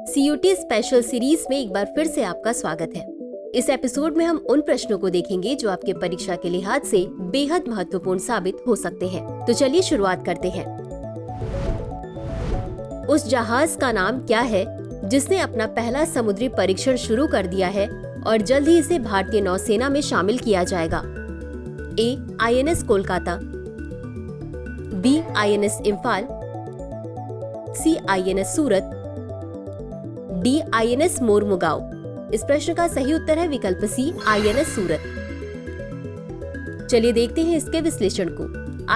CUT special series में एक बार फिर से आपका स्वागत है। इस एपिसोड में हम उन प्रश्नों को देखेंगे जो आपके परीक्षा के लिहाज से बेहद महत्वपूर्ण साबित हो सकते हैं। तो चलिए शुरुआत करते हैं। उस जहाज का नाम क्या है जिसने अपना पहला समुद्री परीक्षण शुरू कर दिया है और जल्द ही इसे भारतीय नौसेना में शामिल किया जाएगा? A. INS Kolkata, B. INS Imphal, C. INS Surat, D. INS Mormugao. इस प्रश्न का सही उत्तर है विकल्प सी, INS सूरत। चलिए देखते हैं इसके विश्लेषण को।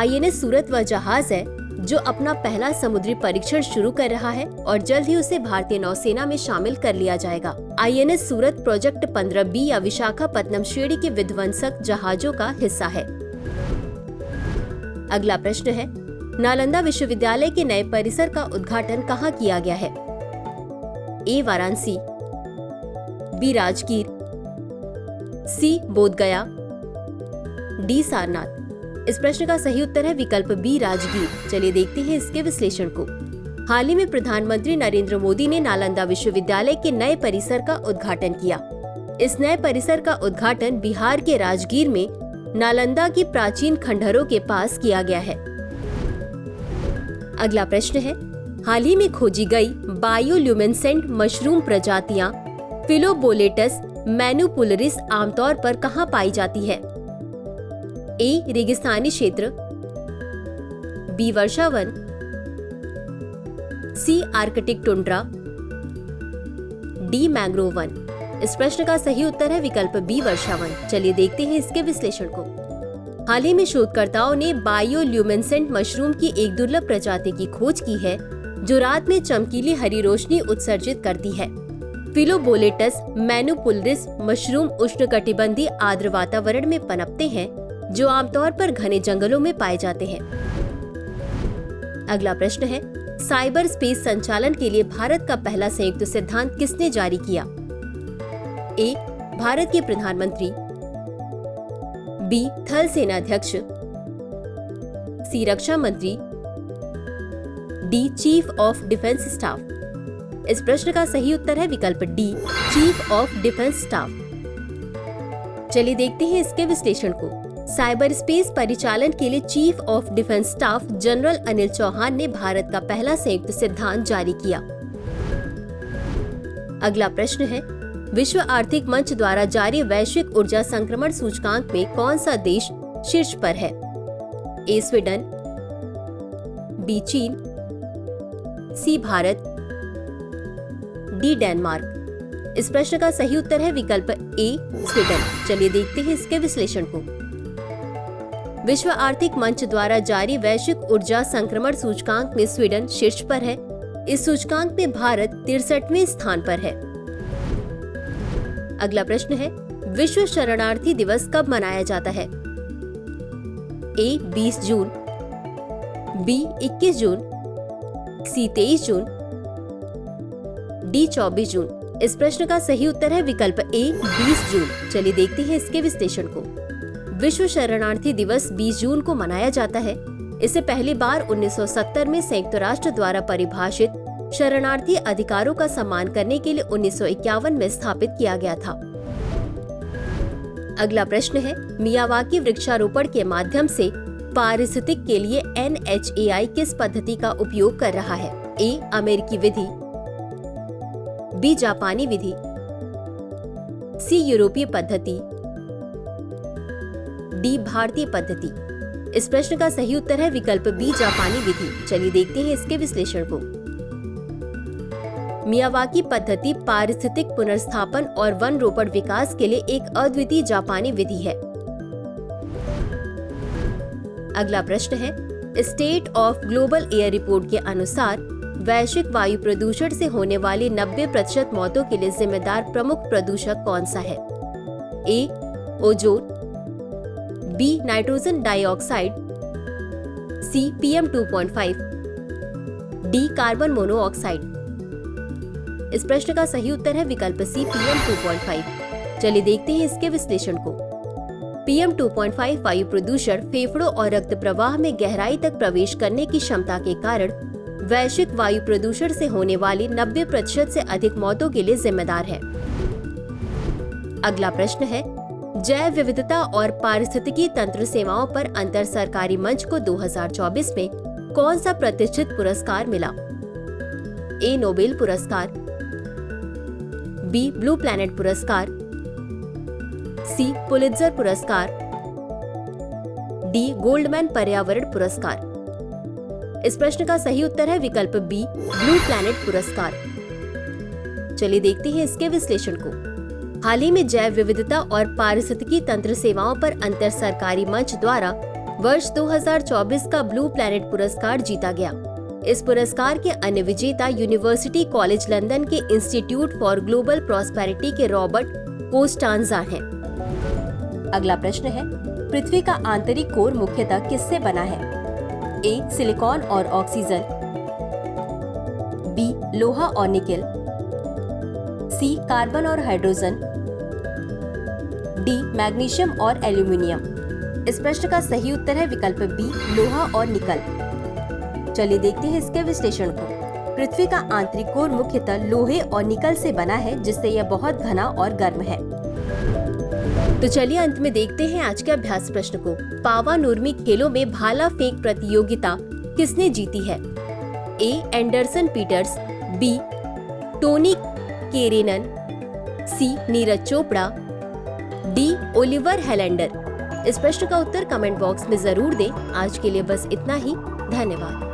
INS सूरत वह जहाज है जो अपना पहला समुद्री परीक्षण शुरू कर रहा है और जल्द ही उसे भारतीय नौसेना में शामिल कर लिया जाएगा। INS सूरत प्रोजेक्ट 15B या विशाखापत्तनम श्रेणी के विध्वंसक जहाजों का हिस्सा है। अगला प्रश्न है, नालंदा विश्वविद्यालय के नए परिसर का उद्घाटन कहाँ किया गया है? ए. वाराणसी, बी. राजगीर, सी. बोधगया, डी. सारनाथ। इस प्रश्न का सही उत्तर है विकल्प बी, राजगीर। चलिए देखते हैं इसके विश्लेषण को। हाल ही में प्रधानमंत्री नरेंद्र मोदी ने नालंदा विश्वविद्यालय के नए परिसर का उद्घाटन किया। इस नए परिसर का उद्घाटन बिहार के राजगीर में नालंदा की प्राचीन खंडहरों के पास किया गया है। अगला प्रश्न है, हाल ही में खोजी गई बायोल्यूमिनेसेंट मशरूम प्रजातियां फिलोबोलेटस मैनुपुलरिस आमतौर पर कहां पाई जाती है? ए. रेगिस्तानी क्षेत्र, बी. वर्षावन, C. Arctic tundra, D. Mangrove वन। इस प्रश्न का सही उत्तर है विकल्प बी, वर्षावन। चलिए देखते हैं इसके विश्लेषण को। हाल ही में शोधकर्ताओं ने बायोल्यूमिनेसेंट मशरूम की एक दुर्लभ प्रजाति की खोज की है जो रात में चमकीली हरी रोशनी उत्सर्जित करती है। फिलोबोलेटस मैनुपुलरिस मशरूम उष्णकटिबंधीय आर्द्र वातावरण में पनपते हैं जो आमतौर पर घने जंगलों में पाए जाते हैं। अगला प्रश्न है, साइबर स्पेस संचालन के लिए भारत का पहला संयुक्त सिद्धांत किसने जारी किया? ए. भारत के प्रधानमंत्री, बी. थल सेनाध्यक्ष, सी. रक्षा मंत्री, D. Chief of defence staff. इस प्रश्न का सही उत्तर है विकल्प D, chief of defence staff. चलिए देखते हैं इसके विश्लेषण को। साइबर स्पेस परिचालन के लिए chief of defence staff general Anil Chauhan ने भारत का पहला संयुक्त सिद्धांत जारी किया। अगला प्रश्न है, विश्व आर्थिक मंच द्वारा जारी वैश्विक ऊर्जा संक्रमण सूचकांक में कौन सा देश शीर्ष पर है? ए. Sweden, B. चीन, सी. भारत, डी. डेनमार्क। इस प्रश्न का सही उत्तर है विकल्प ए, स्वीडन। चलिए देखते हैं इसके विश्लेषण को। विश्व आर्थिक मंच द्वारा जारी वैश्विक ऊर्जा संक्रमण सूचकांक में स्वीडन शीर्ष पर है। इस सूचकांक में भारत 63वें स्थान पर है। अगला प्रश्न है, विश्व शरणार्थी दिवस कब मनाया जाता है? ए. 20 जून, बी. 21 जून, सी. 23 जून, डी. 24 जून। इस प्रश्न का सही उत्तर है विकल्प ए, 20 जून। चलिए देखते हैं इसके विश्लेषण को। विश्व शरणार्थी दिवस 20 जून को मनाया जाता है। इसे पहली बार 1970 में संयुक्त राष्ट्र द्वारा परिभाषित शरणार्थी अधिकारों का सम्मान करने के लिए 1951 में स्थापित किया गया था। अगला प्रश्न है, मियावाकी वृक्षारोपण के माध्यम से पारिस्थितिक के लिए NHAI किस पद्धति का उपयोग कर रहा है? ए. अमेरिकी विधि, बी. जापानी विधि, सी. यूरोपीय पद्धति, डी. भारतीय पद्धति। इस प्रश्न का सही उत्तर है विकल्प बी, जापानी विधि। चलिए देखते हैं इसके विश्लेषण को। मियावाकी पद्धति पारिस्थितिक पुनर्स्थापन और वन रोपण विकास के लिए एक अद्वितीय जापानी विधि है। अगला प्रश्न है, state of global air report के अनुसार वैश्विक वायु प्रदूषण से होने वाली 90% मौतों के लिए जिम्मेदार प्रमुख प्रदूषक कौन सा है? A. Ozone, B. Nitrogen dioxide, C. PM 2.5, D. Carbon monoxide. इस प्रश्न का सही उत्तर है विकल्प सी, PM 2.5। चलिए देखते हैं इसके विश्लेषण को। PM 2.5 वायु प्रदूषण फेफड़ों और रक्त प्रवाह में गहराई तक प्रवेश करने की क्षमता के कारण वैश्विक वायु प्रदूषण से होने वाली 90% से अधिक मौतों के लिए जिम्मेदार है। अगला प्रश्न है, जैव विविधता और पारिस्थितिकी तंत्र सेवाओं पर अंतर सरकारी मंच को 2024 में कौन सा प्रतिष्ठित पुरस्कार मिला? ए नोबेल पुरस्कार, बी ब्लू प्लैनेट पुरस्कार, सी पुलित्जर पुरस्कार, डी गोल्डमैन पर्यावरण पुरस्कार। इस प्रश्न का सही उत्तर है विकल्प बी ब्लू प्लैनेट पुरस्कार। चलिए देखते हैं इसके विश्लेषण को। हाल ही में जैव विविधता और पारिस्थितिकी तंत्र सेवाओं पर अंतर सरकारी मंच द्वारा वर्ष 2024 का ब्लू प्लैनेट पुरस्कार जीता गया। इस पुरस्कार के अन्य विजेता यूनिवर्सिटी कॉलेज लंदन के इंस्टीट्यूट फॉर ग्लोबल प्रॉस्पेरिटी के रॉबर्ट कोस्टांजा हैं। अगला प्रश्न है, पृथ्वी का आंतरिक कोर मुख्यतः किससे बना है? ए सिलिकॉन और ऑक्सीजन, बी लोहा और निकेल, सी कार्बन और हाइड्रोजन, डी मैग्नीशियम और एल्यूमिनियम। इस प्रश्न का सही उत्तर है विकल्प बी लोहा और निकल। चलिए देखते हैं इसके विश्लेषण को। पृथ्वी का आंतरिक कोर मुख्यतः लोहे और निकल से बना है, जिससे यह बहुत घना और गर्म है। तो चलिए अंत में देखते हैं आज के अभ्यास प्रश्न को। पावानुर्मी खेलों में भाला फेंक प्रतियोगिता किसने जीती है? ए एंडरसन पीटर्स, बी टोनी केरेनन, सी Neeraj Chopra, D Oliver Helander. इस प्रश्न का उत्तर कमेंट बॉक्स में जरूर दें। आज के लिए बस इतना ही। धन्यवाद।